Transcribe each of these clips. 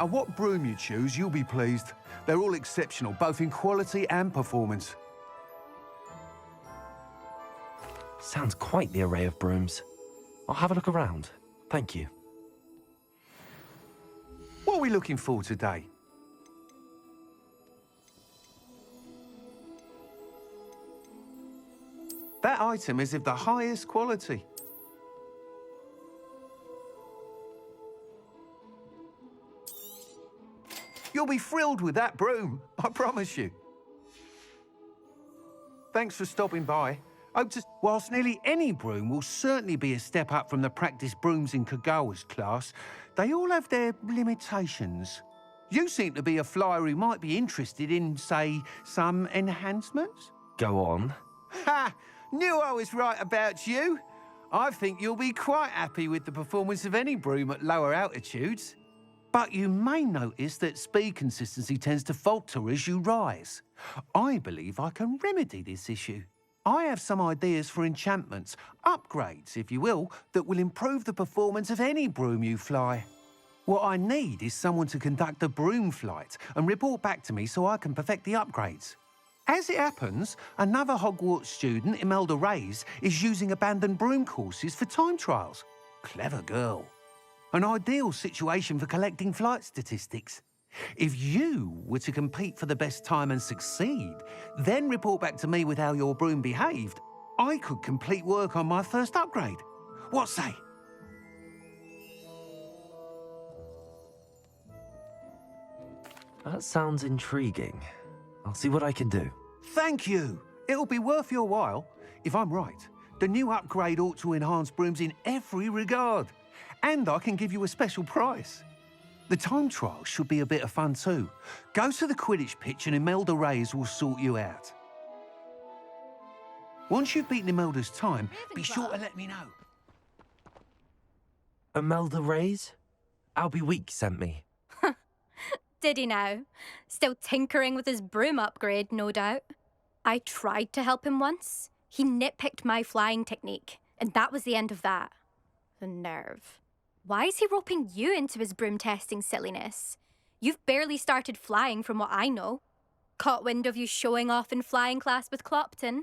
And what broom you choose, you'll be pleased. They're all exceptional, both in quality and performance. Sounds quite the array of brooms. I'll have a look around. Thank you. What are we looking for today? That item is of the highest quality. You'll be thrilled with that broom, I promise you. Thanks for stopping by. Whilst nearly any broom will certainly be a step up from the practice brooms in Kagawa's class, they all have their limitations. You seem to be a flyer who might be interested in, say, some enhancements? Go on. Ha! Knew I was right about you. I think you'll be quite happy with the performance of any broom at lower altitudes. But you may notice that speed consistency tends to falter as you rise. I believe I can remedy this issue. I have some ideas for enchantments, upgrades, if you will, that will improve the performance of any broom you fly. What I need is someone to conduct a broom flight and report back to me so I can perfect the upgrades. As it happens, another Hogwarts student, Imelda Reyes, is using abandoned broom courses for time trials. Clever girl. An ideal situation for collecting flight statistics. If you were to compete for the best time and succeed, then report back to me with how your broom behaved, I could complete work on my first upgrade. What say? That sounds intriguing. I'll see what I can do. Thank you. It'll be worth your while. If I'm right, the new upgrade ought to enhance brooms in every regard. And I can give you a special price. The time trial should be a bit of fun too. Go to the Quidditch pitch and Imelda Reyes will sort you out. Once you've beaten Imelda's time, be sure to let me know. Imelda Reyes? Albie Week sent me. Did he now? Still tinkering with his broom upgrade, no doubt. I tried to help him once. He nitpicked my flying technique, and that was the end of that. The nerve. Why is he roping you into his broom testing silliness? You've barely started flying from what I know. Caught wind of you showing off in flying class with Clopton.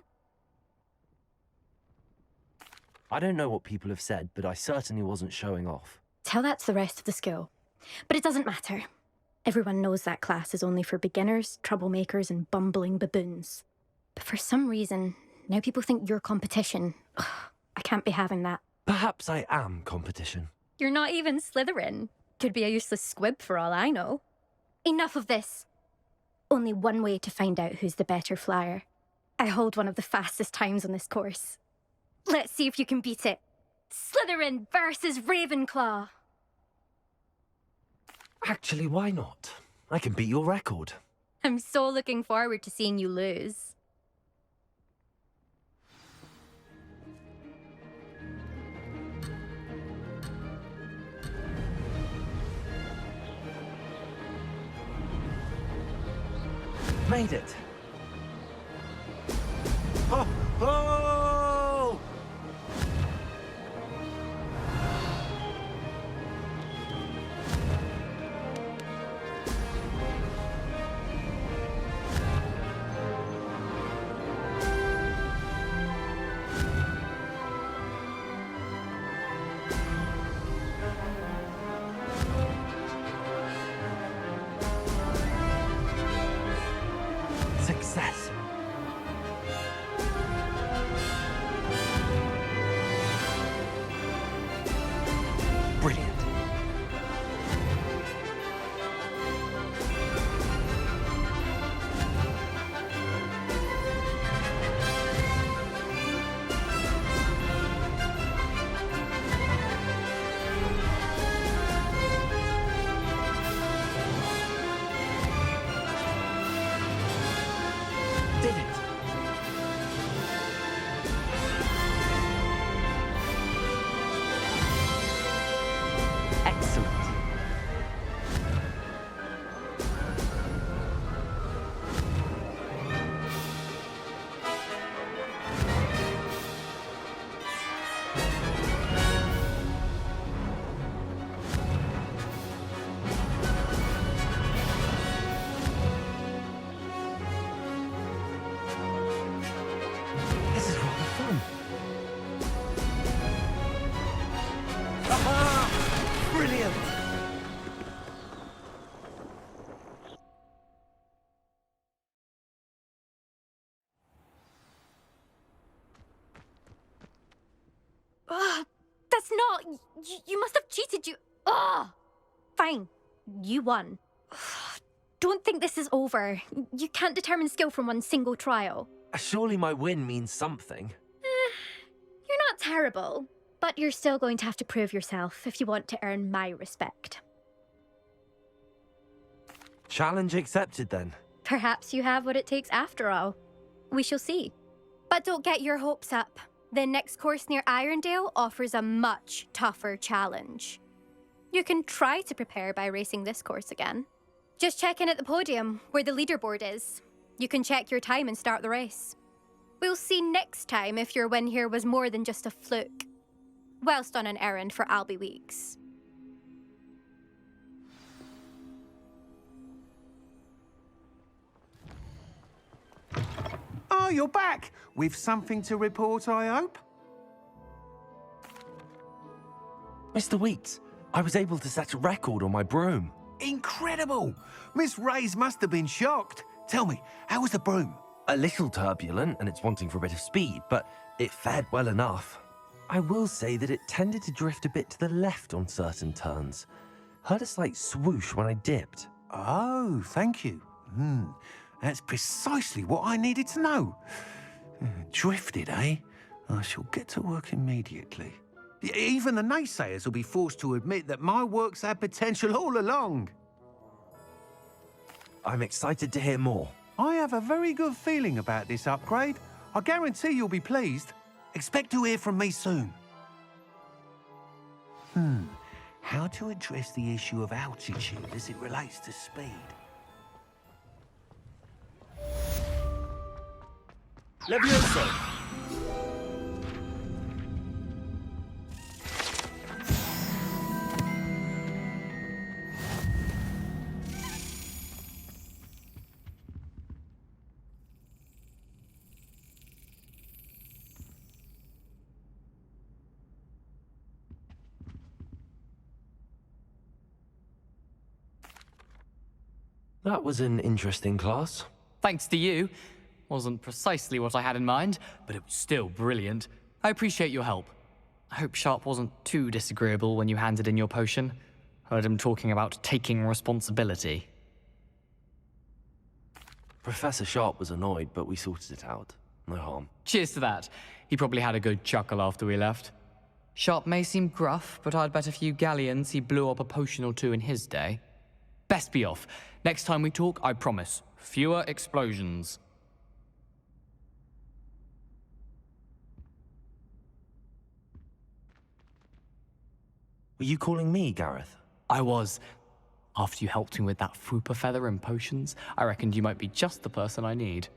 I don't know what people have said, but I certainly wasn't showing off. Tell that to the rest of the school. But it doesn't matter. Everyone knows that class is only for beginners, troublemakers, and bumbling baboons. But for some reason, now people think you're competition. Ugh, I can't be having that. Perhaps I am competition. You're not even Slytherin. Could be a useless squib for all I know. Enough of this. Only one way to find out who's the better flyer. I hold one of the fastest times on this course. Let's see if you can beat it. Slytherin versus Ravenclaw. Actually, why not? I can beat your record. I'm so looking forward to seeing you lose. Made it. Oh! Oh! Success. Brilliant. it's not. You must have cheated. Ugh! Fine. You won. Don't think this is over. You can't determine skill from one single trial. Surely my win means something. You're not terrible, but you're still going to have to prove yourself if you want to earn my respect. Challenge accepted, then. Perhaps you have what it takes after all. We shall see. But don't get your hopes up. The next course near Irondale offers a much tougher challenge. You can try to prepare by racing this course again. Just check in at the podium, where the leaderboard is. You can check your time and start the race. We'll see next time if your win here was more than just a fluke, whilst on an errand for Albie Weeks. Oh, you're back! With something to report, I hope? Mr. Weeks, I was able to set a record on my broom. Incredible! Miss Reyes must have been shocked. Tell me, how was the broom? A little turbulent, and it's wanting for a bit of speed, but it fared well enough. I will say that it tended to drift a bit to the left on certain turns. Heard a slight swoosh when I dipped. Oh, thank you. That's precisely what I needed to know. Drifted, eh? I shall get to work immediately. Even the naysayers will be forced to admit that my work's had potential all along. I'm excited to hear more. I have a very good feeling about this upgrade. I guarantee you'll be pleased. Expect to hear from me soon. How to address the issue of altitude as it relates to speed? Levioso! That was an interesting class. Thanks to you. Wasn't precisely what I had in mind, but it was still brilliant. I appreciate your help. I hope Sharp wasn't too disagreeable when you handed in your potion. Heard him talking about taking responsibility. Professor Sharp was annoyed, but we sorted it out. No harm. Cheers to that. He probably had a good chuckle after we left. Sharp may seem gruff, but I'd bet a few galleons he blew up a potion or two in his day. Best be off. Next time we talk, I promise, fewer explosions. Were you calling me, Gareth? I was. After you helped me with that Fooper feather and potions, I reckoned you might be just the person I need.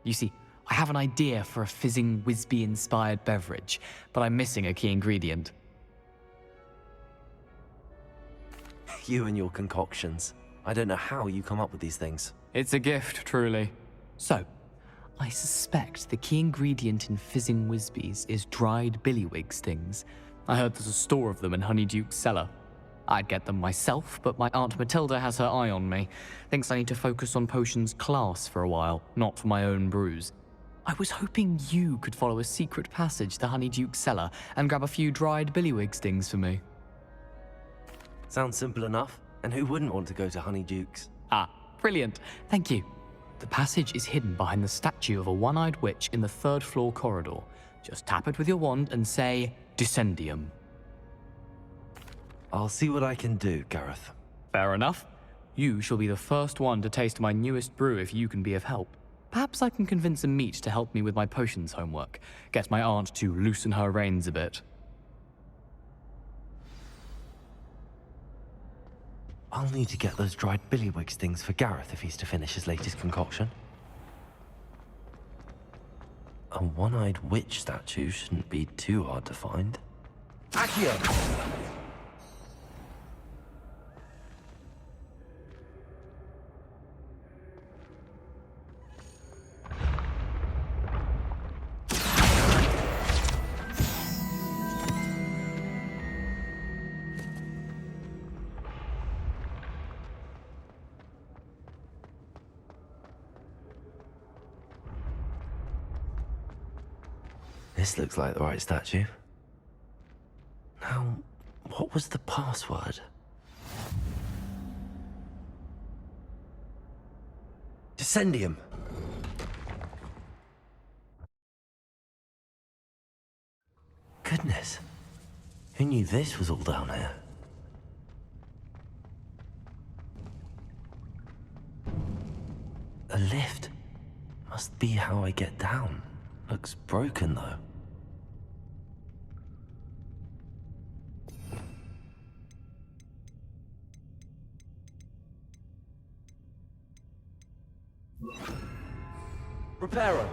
You see, I have an idea for a fizzing Whizbee-inspired beverage, but I'm missing a key ingredient. You and your concoctions. I don't know how you come up with these things. It's a gift, truly. So, I suspect the key ingredient in fizzing Whizbees is dried billywig stings. I heard there's a store of them in Honeyduke's cellar. I'd get them myself, but my Aunt Matilda has her eye on me. Thinks I need to focus on potions class for a while, not for my own brews. I was hoping you could follow a secret passage to Honeyduke's cellar and grab a few dried billywig stings for me. Sounds simple enough. And who wouldn't want to go to Honeyduke's? Ah, brilliant. Thank you. The passage is hidden behind the statue of a one-eyed witch in the third-floor corridor. Just tap it with your wand and say, Descendium. I'll see what I can do, Gareth. Fair enough. You shall be the first one to taste my newest brew if you can be of help. Perhaps I can convince a meat to help me with my potions homework. Get my aunt to loosen her reins a bit. I'll need to get those dried billywig stings for Gareth if he's to finish his latest concoction. A one-eyed witch statue shouldn't be too hard to find. Accio! This looks like the right statue. Now What was the password? Descendium. Goodness. Who knew this was all down here? A lift. Must be how I get down. Looks broken though. Reparo.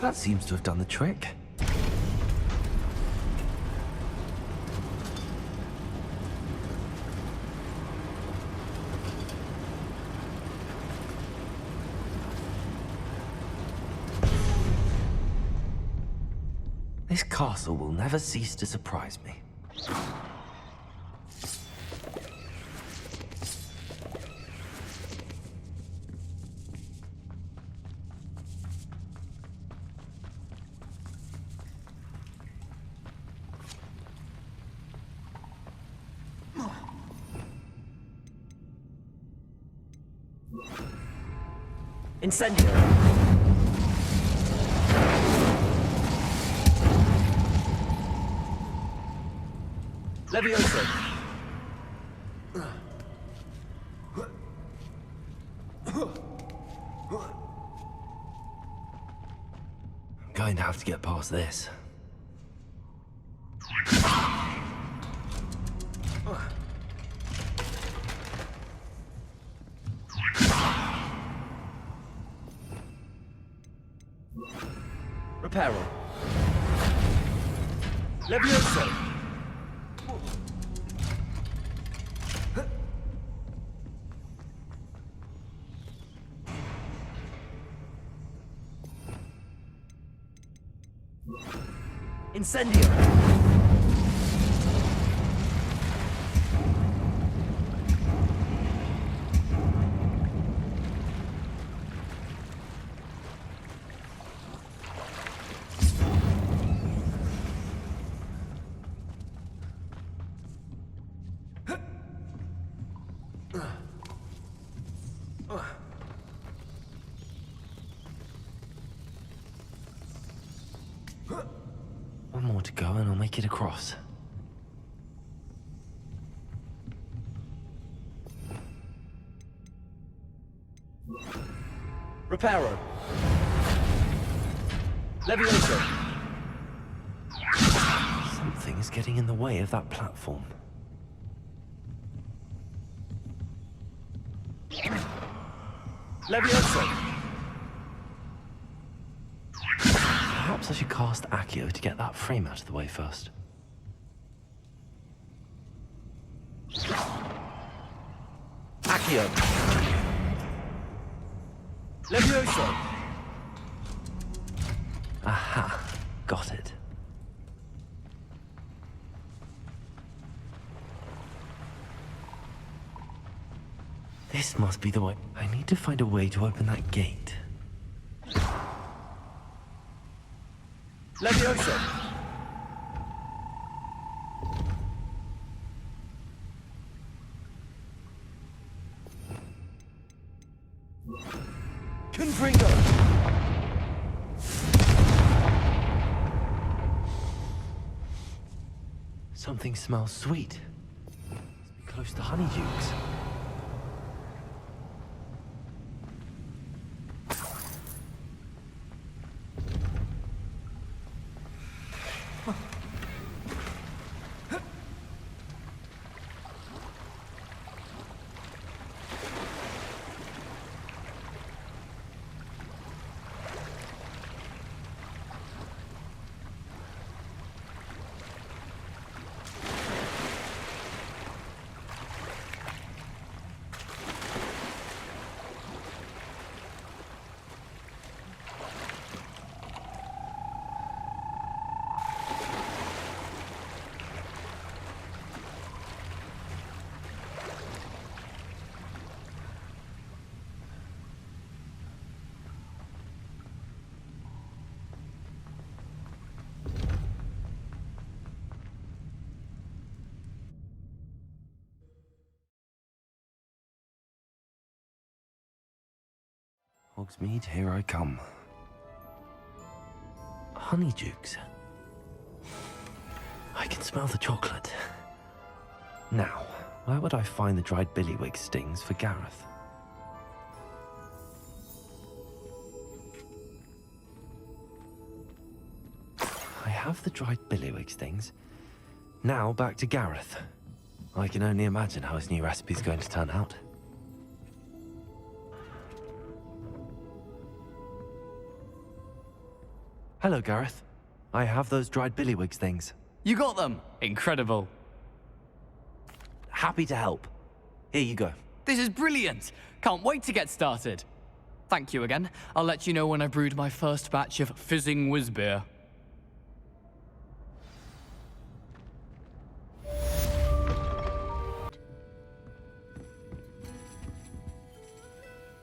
That seems to have done the trick. This castle will never cease to surprise me. Incendio! Levioso! I'm going to have to get past this. Reparo. Levioso! Incendio! One more to go and I'll make it across. Reparo. Levioso. Something is getting in the way of that platform. Levioso. Perhaps I should cast Accio to get that frame out of the way first. Accio! Levioso! Aha! Got it. This must be the way. I need to find a way to open that gate. Levioso! Confringo! Something smells sweet. Must be close to Honeydukes. Hogsmeade, here I come. Honeydukes. I can smell the chocolate. Now, where would I find the dried billywig stings for Gareth? I have the dried billywig stings. Now back to Gareth. I can only imagine how his new recipe's going to turn out. Hello, Gareth. I have those dried billywig things. You got them! Incredible. Happy to help. Here you go. This is brilliant! Can't wait to get started. Thank you again. I'll let you know when I brewed my first batch of fizzing whizbeer.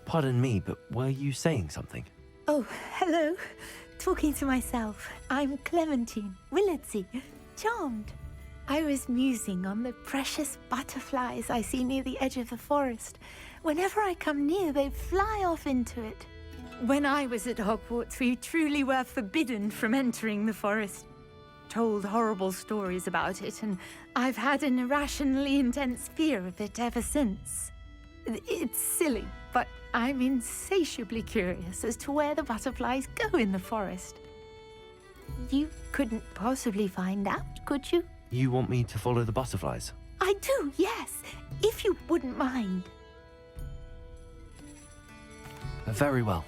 Pardon me, but were you saying something? Oh, hello. Talking to myself. I'm Clementine Willardsey. Charmed. I was musing on the precious butterflies I see near the edge of the forest. Whenever I come near, they fly off into it. When I was at Hogwarts, we truly were forbidden from entering the forest. Told horrible stories about it, and I've had an irrationally intense fear of it ever since. It's silly, but I'm insatiably curious as to where the butterflies go in the forest. You couldn't possibly find out, could you? You want me to follow the butterflies? I do, yes, if you wouldn't mind. Very well.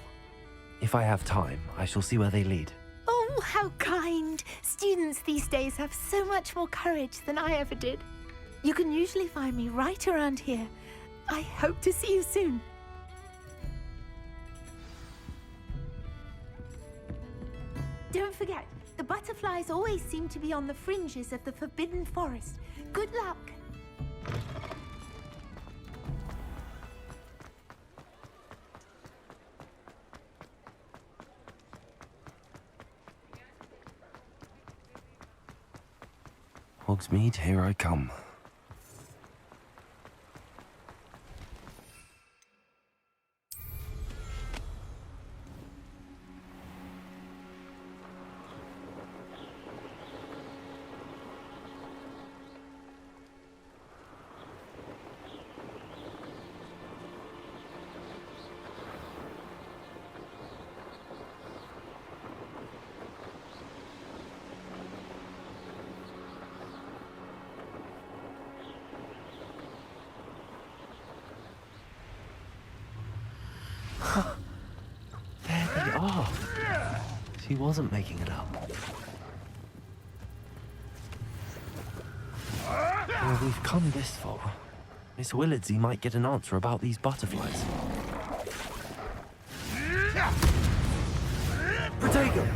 If I have time, I shall see where they lead. Oh, how kind. Students these days have so much more courage than I ever did. You can usually find me right around here. I hope to see you soon. Don't forget, the butterflies always seem to be on the fringes of the Forbidden Forest. Good luck. Hogsmeade, here I come. There they are. She wasn't making it up. Well, we've come this far. Miss Willardsey might get an answer about these butterflies. Protego!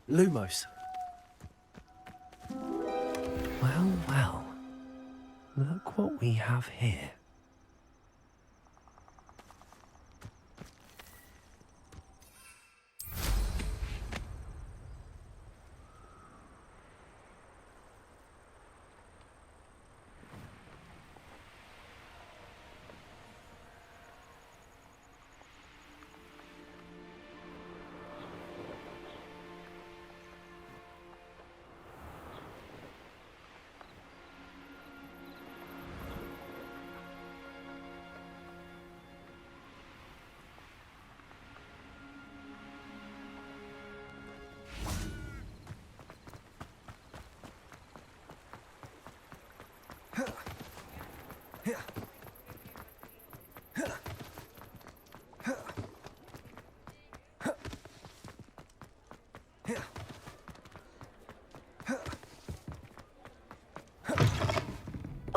Lumos. Well, well. Look what we have here.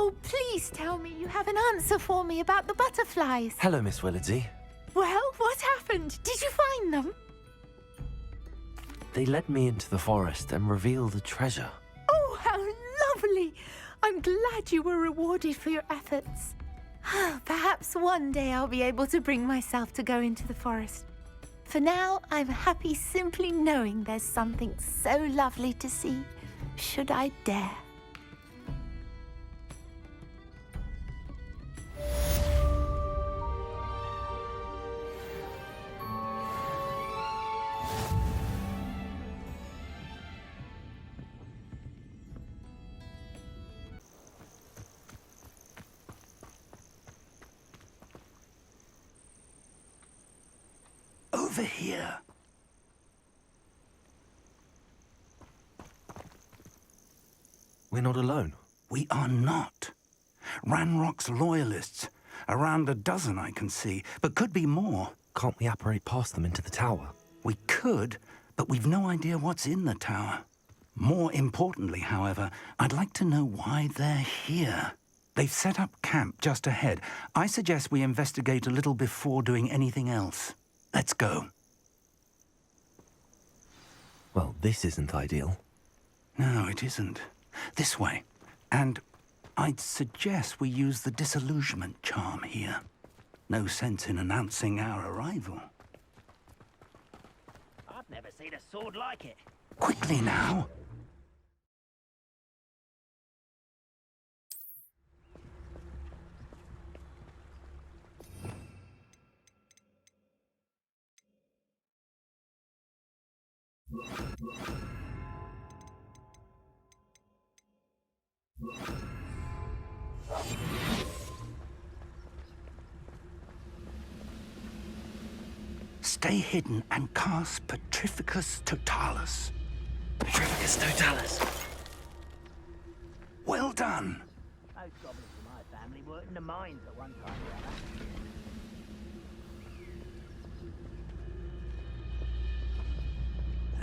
Oh, please tell me you have an answer for me about the butterflies. Hello, Miss Willardsey. Well, What happened? Did you find them? They led me into the forest and revealed a treasure. Oh, how lovely! I'm glad you were rewarded for your efforts. Perhaps one day I'll be able to bring myself to go into the forest. For now, I'm happy simply knowing there's something so lovely to see, should I dare. Over here. We're not alone. We are not. Ranrock's loyalists. Around a dozen I can see, but could be more. Can't we apparate past them into the tower? We could, but we've no idea what's in the tower. More importantly, however, I'd like to know why they're here. They've set up camp just ahead. I suggest we investigate a little before doing anything else. Let's go. Well, this isn't ideal. No, it isn't. This way. And I'd suggest we use the disillusionment charm here. No sense in announcing our arrival. I've never seen a sword like it. Quickly now. Stay hidden and cast Petrificus Totalis. Petrificus Totalis. Well done. Most goblins in my family worked in the mines at one time or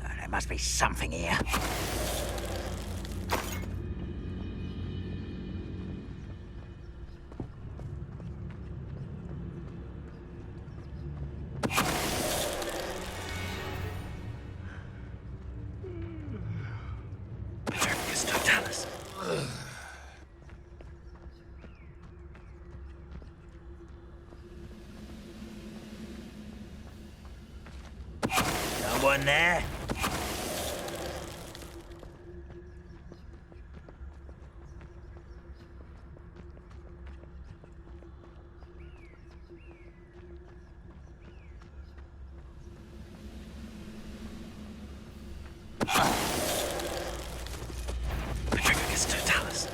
other. There must be something here. Petrificus Totalis. Someone there? Petrificus Totalis.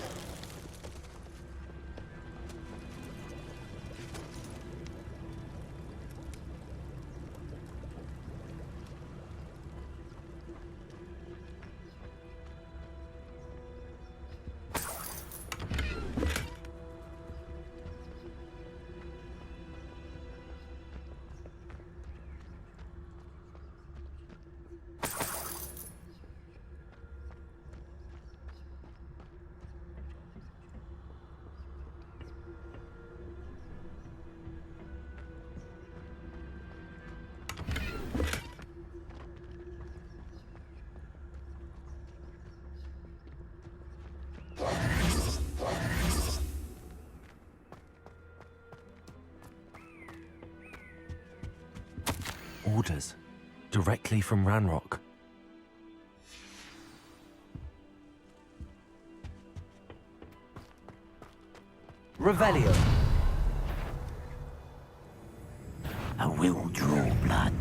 Orders. Directly from Ranrock. Revelio. I will draw blood.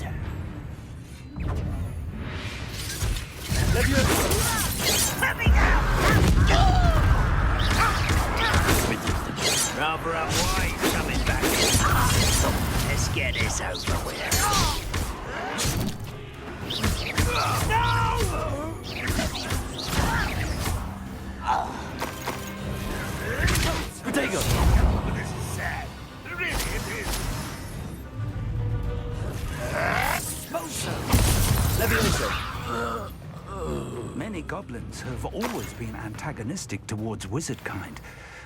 Rather unwise coming back. Let's get this over with. Potato. This is sad. Really, it is. Levioso. Many goblins have always been antagonistic towards wizard kind,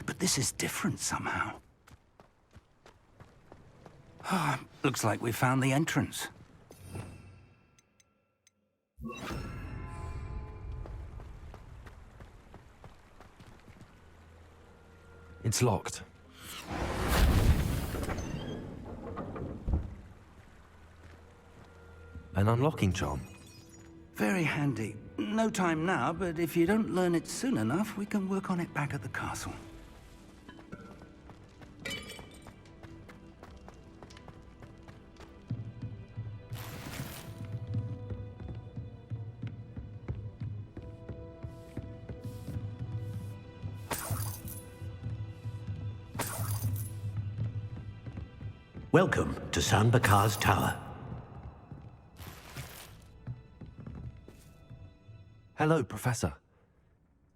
but this is different somehow. Looks like we found the entrance. It's locked. An unlocking charm. Very handy. No time now, but if you don't learn it soon enough, we can work on it back at the castle. Welcome to San Bakar's Tower. Hello, Professor.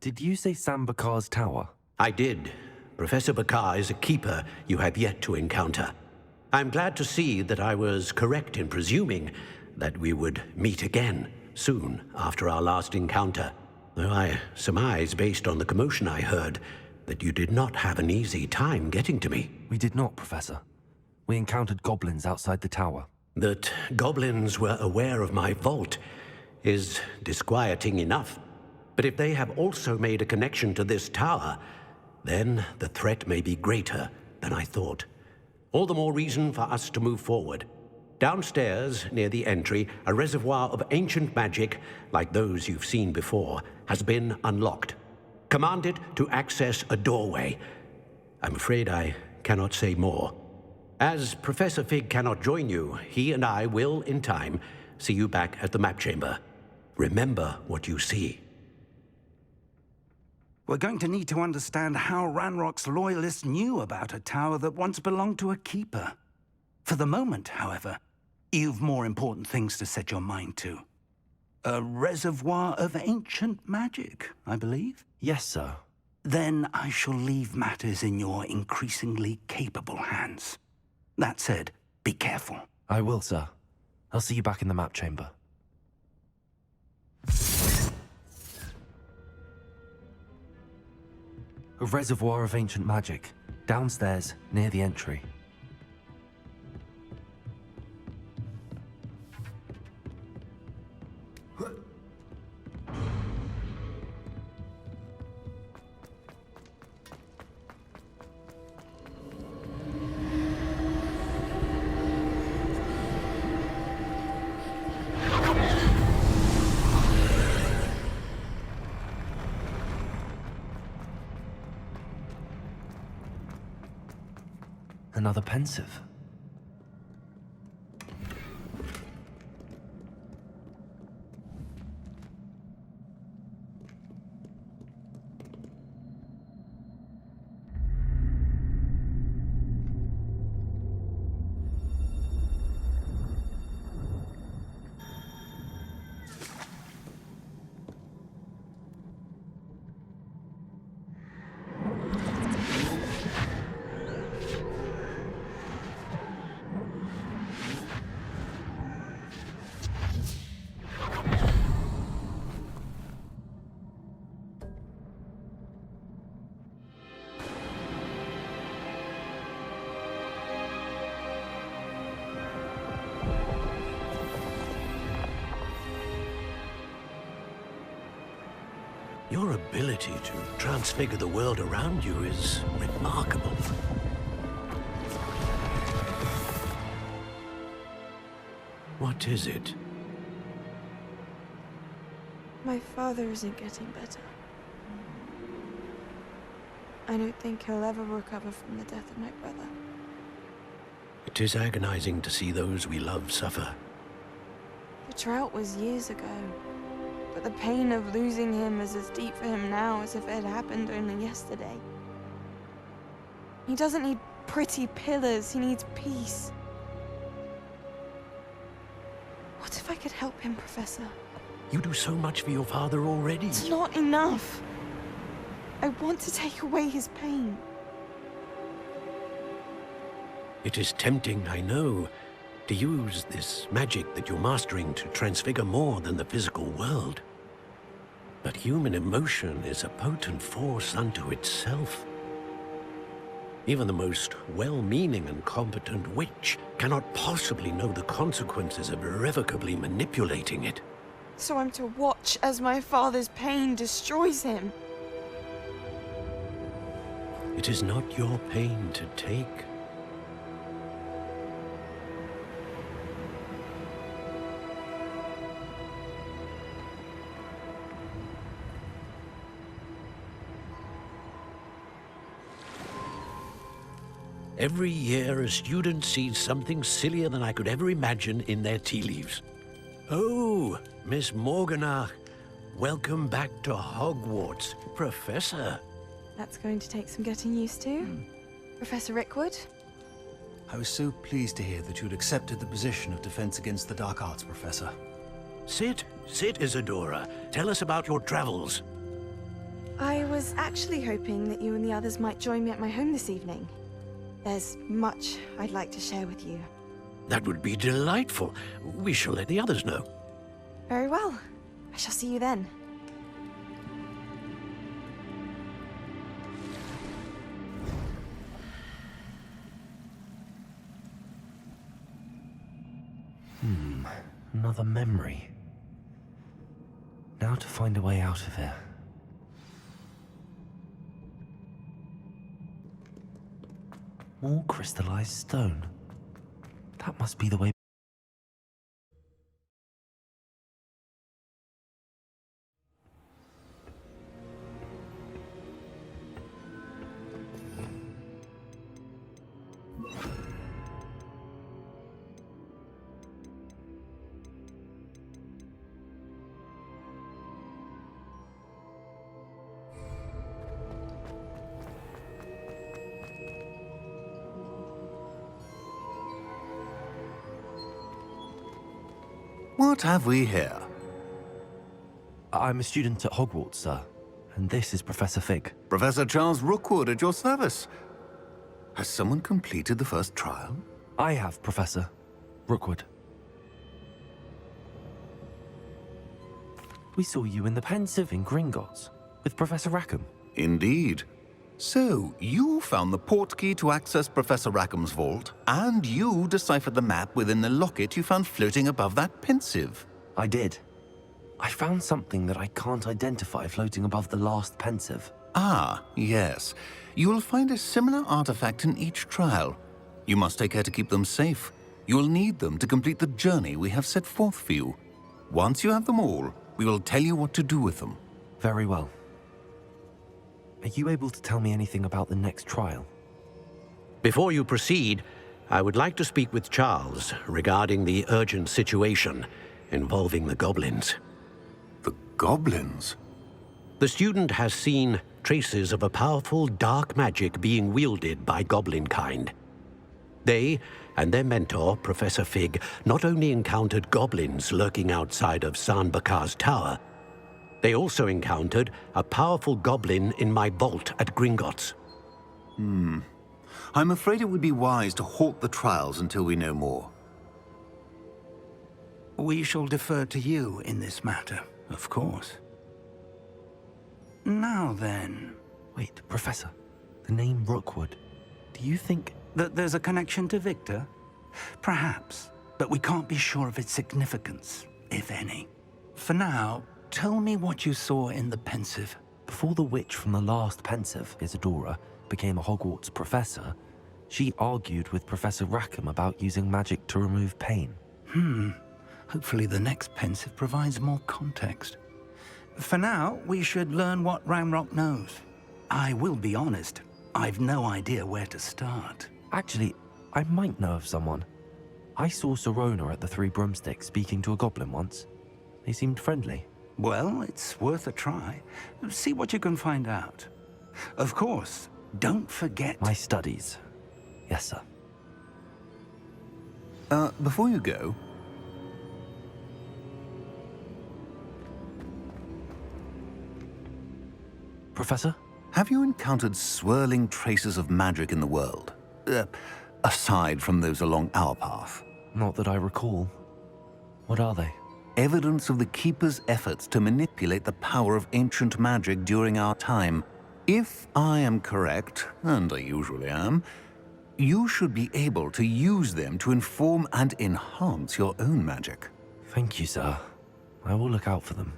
Did you say San Bakar's tower? I did. Professor Bakar is a keeper you have yet to encounter. I'm glad to see that I was correct in presuming that we would meet again soon after our last encounter, though I surmise, based on the commotion I heard, that you did not have an easy time getting to me. We did not, Professor. We encountered goblins outside the tower. That goblins were aware of my vault is disquieting enough. But if they have also made a connection to this tower, then the threat may be greater than I thought. All the more reason for us to move forward. Downstairs, near the entry, a reservoir of ancient magic, like those you've seen before, has been unlocked. Command it to access a doorway. I'm afraid I cannot say more. As Professor Fig cannot join you, he and I will, in time, see you back at the map chamber. Remember what you see. We're going to need to understand how Ranrock's loyalists knew about a tower that once belonged to a keeper. For the moment, however, you've more important things to set your mind to. A reservoir of ancient magic, I believe? Yes, sir. Then I shall leave matters in your increasingly capable hands. That said, be careful. I will, sir. I'll see you back in the map chamber. A reservoir of ancient magic, downstairs, near the entry. Another pensive. Your ability to transfigure the world around you is remarkable. What is it? My father isn't getting better. I don't think he'll ever recover from the death of my brother. It is agonizing to see those we love suffer. The drought was years ago, but the pain of losing him is as deep for him now as if it had happened only yesterday. He doesn't need pretty pillars, he needs peace. What if I could help him, Professor? You do so much for your father already. It's not enough. I want to take away his pain. It is tempting, I know, to use this magic that you're mastering to transfigure more than the physical world. But human emotion is a potent force unto itself. Even the most well-meaning and competent witch cannot possibly know the consequences of irrevocably manipulating it. So I'm to watch as my father's pain destroys him. It is not your pain to take. Every year, a student sees something sillier than I could ever imagine in their tea leaves. Oh, Miss Morganach, welcome back to Hogwarts, Professor. That's going to take some getting used to. Professor Rickwood? I was so pleased to hear that you'd accepted the position of Defense Against the Dark Arts, Professor. Sit, Isadora. Tell us about your travels. I was actually hoping that you and the others might join me at my home this evening. There's much I'd like to share with you. That would be delightful. We shall let the others know. Very well. I shall see you then. Another memory. Now to find a way out of here. More crystallized stone. That must be the way. What have we here? I'm a student at Hogwarts, sir. And this is Professor Fig. Professor Charles Rookwood at your service. Has someone completed the first trial? I have, Professor Rookwood. We saw you in the Pensive in Gringotts with Professor Rackham. Indeed. So, you found the portkey to access Professor Rackham's vault, and you deciphered the map within the locket you found floating above that Pensive. I did. I found something that I can't identify floating above the last Pensive. Ah, yes. You will find a similar artifact in each trial. You must take care to keep them safe. You will need them to complete the journey we have set forth for you. Once you have them all, we will tell you what to do with them. Very well. Are you able to tell me anything about the next trial? Before you proceed, I would like to speak with Charles regarding the urgent situation involving the goblins. The goblins? The student has seen traces of a powerful dark magic being wielded by goblin kind. They and their mentor, Professor Fig, not only encountered goblins lurking outside of San Bakar's tower, they also encountered a powerful goblin in my vault at Gringotts. I'm afraid it would be wise to halt the trials until we know more. We shall defer to you in this matter, of course. Now then... Wait, Professor. The name Rookwood. Do you think... that there's a connection to Victor? Perhaps, but we can't be sure of its significance, if any. For now, tell me what you saw in the Pensive. Before the witch from the last Pensive, Isadora, became a Hogwarts professor, she argued with Professor Rackham about using magic to remove pain. Hopefully the next Pensive provides more context. For now, we should learn what Ranrock knows. I will be honest, I've no idea where to start. Actually, I might know of someone. I saw Serona at the Three Broomsticks speaking to a goblin once. They seemed friendly. Well, it's worth a try. See what you can find out. Of course, don't forget... My studies. Yes, sir. Before you go... Professor? Have you encountered swirling traces of magic in the world? Aside from those along our path? Not that I recall. What are they? Evidence of the Keeper's efforts to manipulate the power of ancient magic during our time. If I am correct, and I usually am, you should be able to use them to inform and enhance your own magic. Thank you, sir. I will look out for them.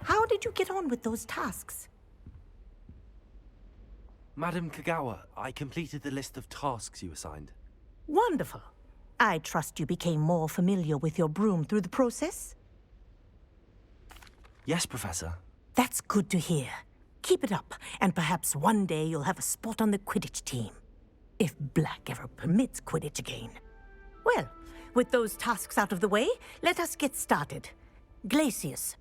How did you get on with those tasks? Madam Kagawa, I completed the list of tasks you assigned. Wonderful. I trust you became more familiar with your broom through the process? Yes, Professor. That's good to hear. Keep it up, and perhaps one day you'll have a spot on the Quidditch team. If Black ever permits Quidditch again. Well, with those tasks out of the way, let us get started. Glacius.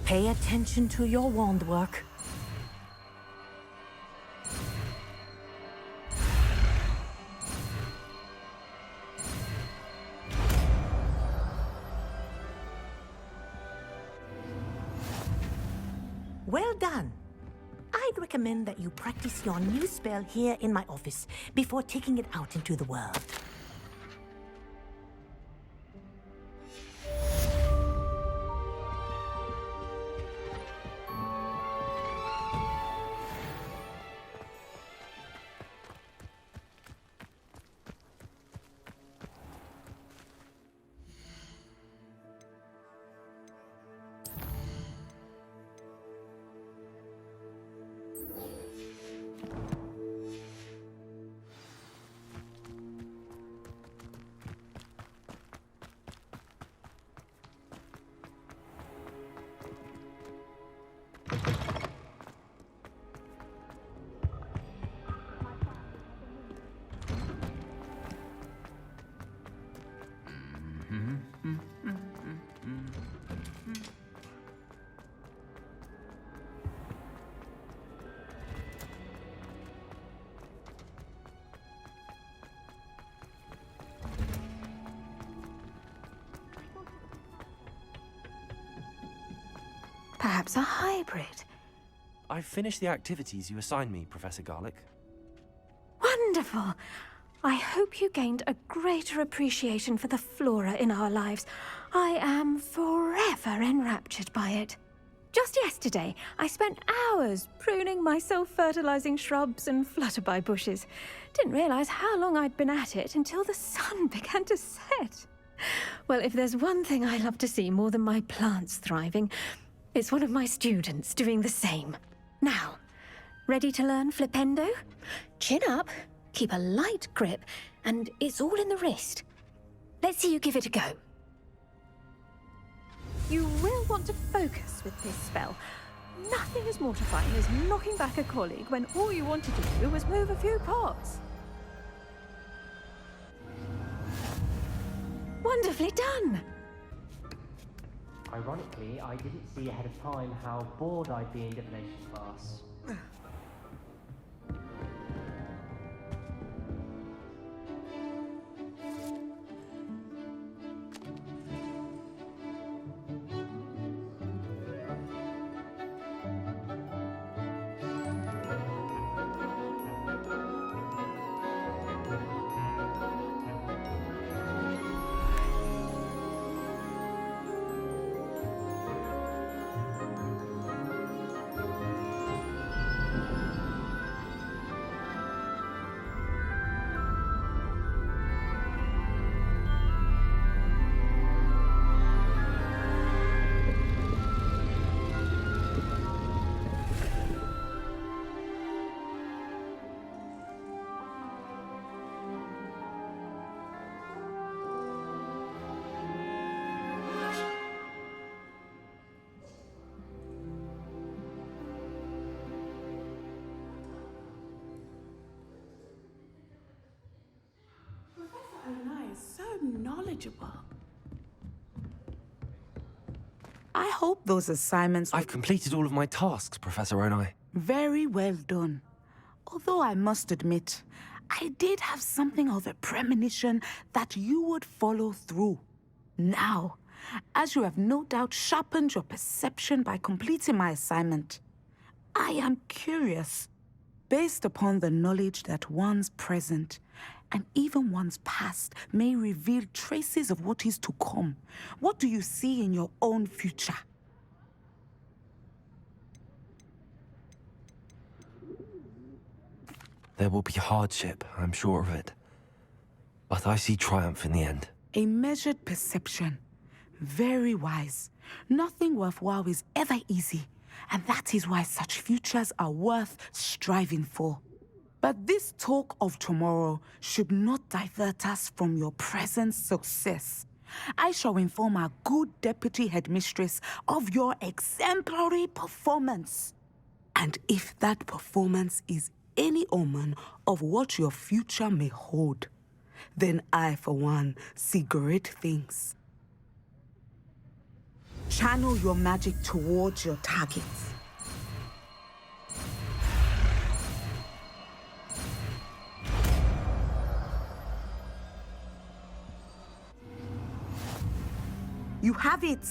Pay attention to your wand work. Well done. I'd recommend that you practice your new spell here in my office before taking it out into the world. Perhaps a hybrid. I've finished the activities you assigned me, Professor Garlick. Wonderful. I hope you gained a greater appreciation for the flora in our lives. I am forever enraptured by it. Just yesterday, I spent hours pruning my self-fertilizing shrubs and flutterby bushes. Didn't realize how long I'd been at it until the sun began to set. Well, if there's one thing I love to see more than my plants thriving, it's one of my students doing the same. Now, ready to learn Flipendo? Chin up, keep a light grip, and it's all in the wrist. Let's see you give it a go. You will want to focus with this spell. Nothing as mortifying as knocking back a colleague when all you wanted to do was move a few pots. Wonderfully done! Ironically, I didn't see ahead of time how bored I'd be in divination class. knowledgeable. I hope those assignments I've completed all of my tasks, Professor Onai. very well done. Although I must admit, I did have something of a premonition that you would follow through. Now, as you have no doubt sharpened your perception by completing my assignment, I am curious, based upon the knowledge that one's present and even one's past may reveal traces of what is to come. What do you see in your own future? There will be hardship, I'm sure of it. But I see triumph in the end. A measured perception. Very wise. Nothing worthwhile is ever easy, and that is why such futures are worth striving for. But this talk of tomorrow should not divert us from your present success. I shall inform our good deputy headmistress of your exemplary performance. And if that performance is any omen of what your future may hold, then I, for one, see great things. Channel your magic towards your targets. You have it!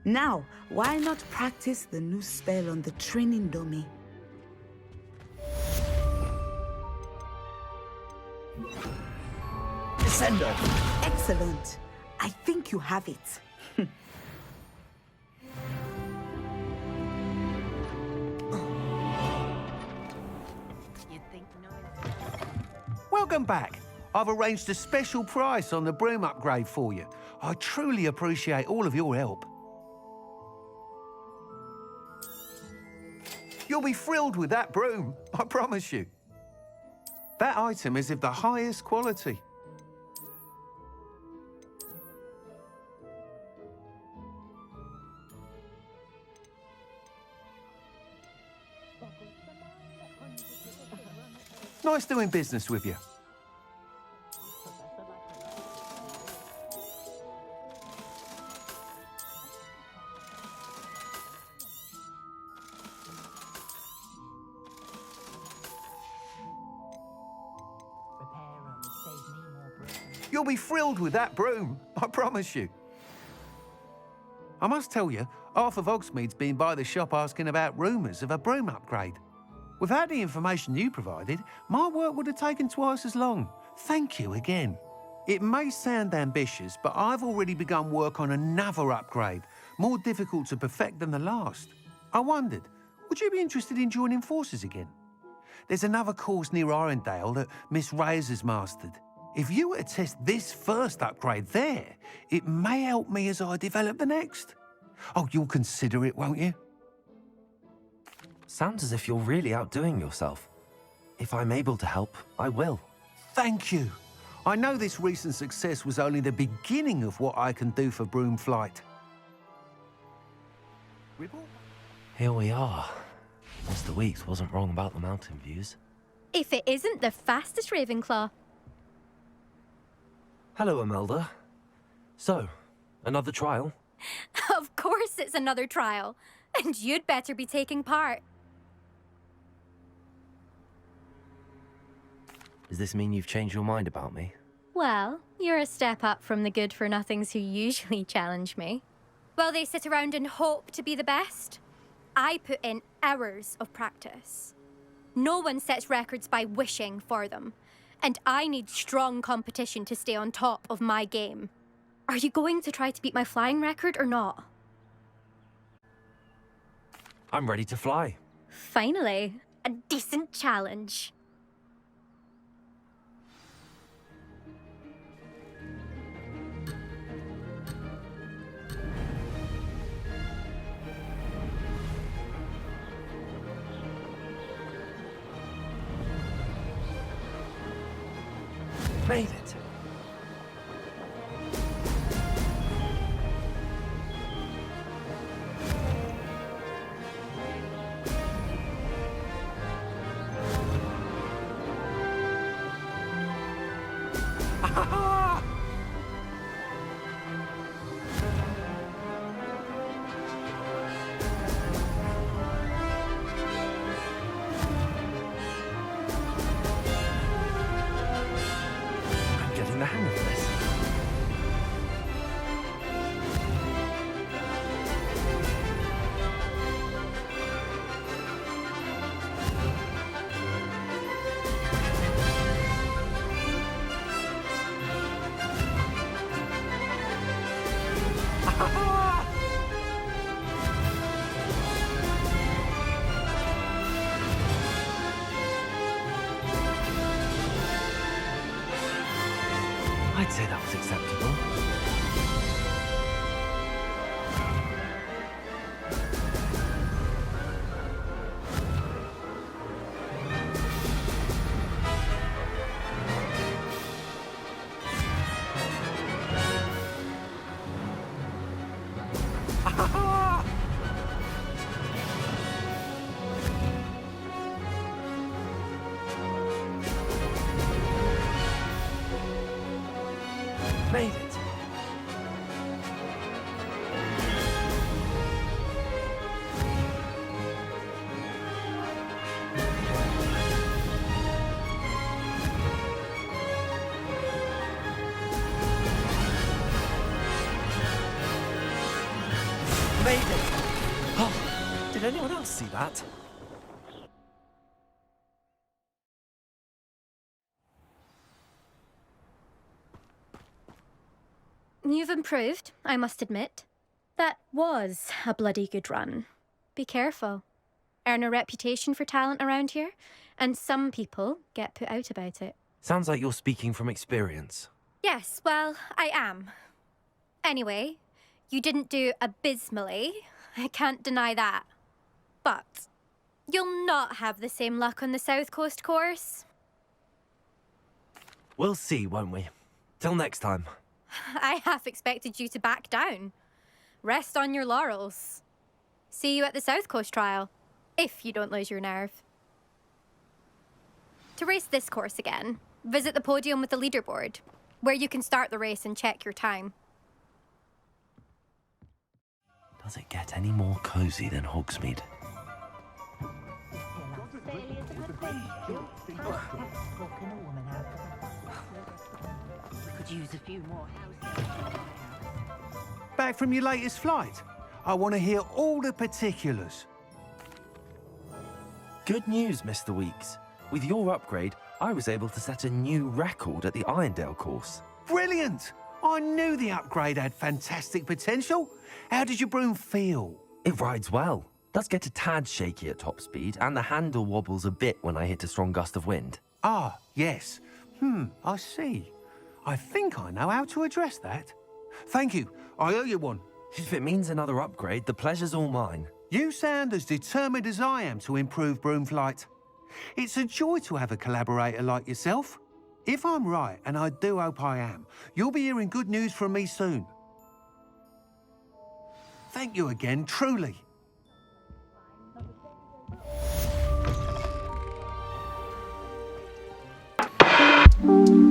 Now, why not practice the new spell on the training dummy? Descender! Excellent. I think you have it. Welcome back. I've arranged a special price on the broom upgrade for you. I truly appreciate all of your help. You'll be thrilled with that broom, I promise you. That item is of the highest quality. Nice doing business with you. You'll be thrilled with that broom, I promise you. I must tell you, half of Hogsmeade's been by the shop asking about rumours of a broom upgrade. Without the information you provided, my work would have taken twice as long. Thank you again. It may sound ambitious, but I've already begun work on another upgrade, more difficult to perfect than the last. I wondered, would you be interested in joining forces again? There's another course near Arendelle that Miss Reyes has mastered. If you were to test this first upgrade there, it may help me as I develop the next. Oh, you'll consider it, won't you? Sounds as if you're really outdoing yourself. If I'm able to help, I will. Thank you. I know this recent success was only the beginning of what I can do for broom flight. Here we are. Mr. Weeks wasn't wrong about the mountain views. If it isn't the fastest Ravenclaw. Hello, Imelda. So, another trial? Of course it's another trial. And you'd better be taking part. Does this mean you've changed your mind about me? Well, you're a step up from the good-for-nothings who usually challenge me. While they sit around and hope to be the best, I put in hours of practice. No one sets records by wishing for them, and I need strong competition to stay on top of my game. Are you going to try to beat my flying record or not? I'm ready to fly. Finally, a decent challenge. Made it. I'd say that was acceptable. Made it. Made it. Oh, did anyone else see that? You've improved, I must admit. That was a bloody good run. Be careful. Earn a reputation for talent around here, and some people get put out about it. Sounds like you're speaking from experience. Yes, well, I am. Anyway, you didn't do abysmally. I can't deny that. But you'll not have the same luck on the South Coast course. We'll see, won't we? Till next time. I half expected you to back down. Rest on your laurels. See you at the South Coast trial, if you don't lose your nerve. To race this course again, visit the podium with the leaderboard, where you can start the race and check your time. Does it get any more cozy than Hogsmeade? Could use a few more houses. Back from your latest flight? I want to hear all the particulars. Good news, Mr. Weeks. With your upgrade, I was able to set a new record at the Irondale course. Brilliant! I knew the upgrade had fantastic potential. How did your broom feel? It rides well. Does get a tad shaky at top speed, and the handle wobbles a bit when I hit a strong gust of wind. Ah, yes. I see. I think I know how to address that. Thank you. I owe you one. If it means another upgrade, the pleasure's all mine. You sound as determined as I am to improve broom flight. It's a joy to have a collaborator like yourself. If I'm right, and I do hope I am, you'll be hearing good news from me soon. Thank you again, truly. Thank you.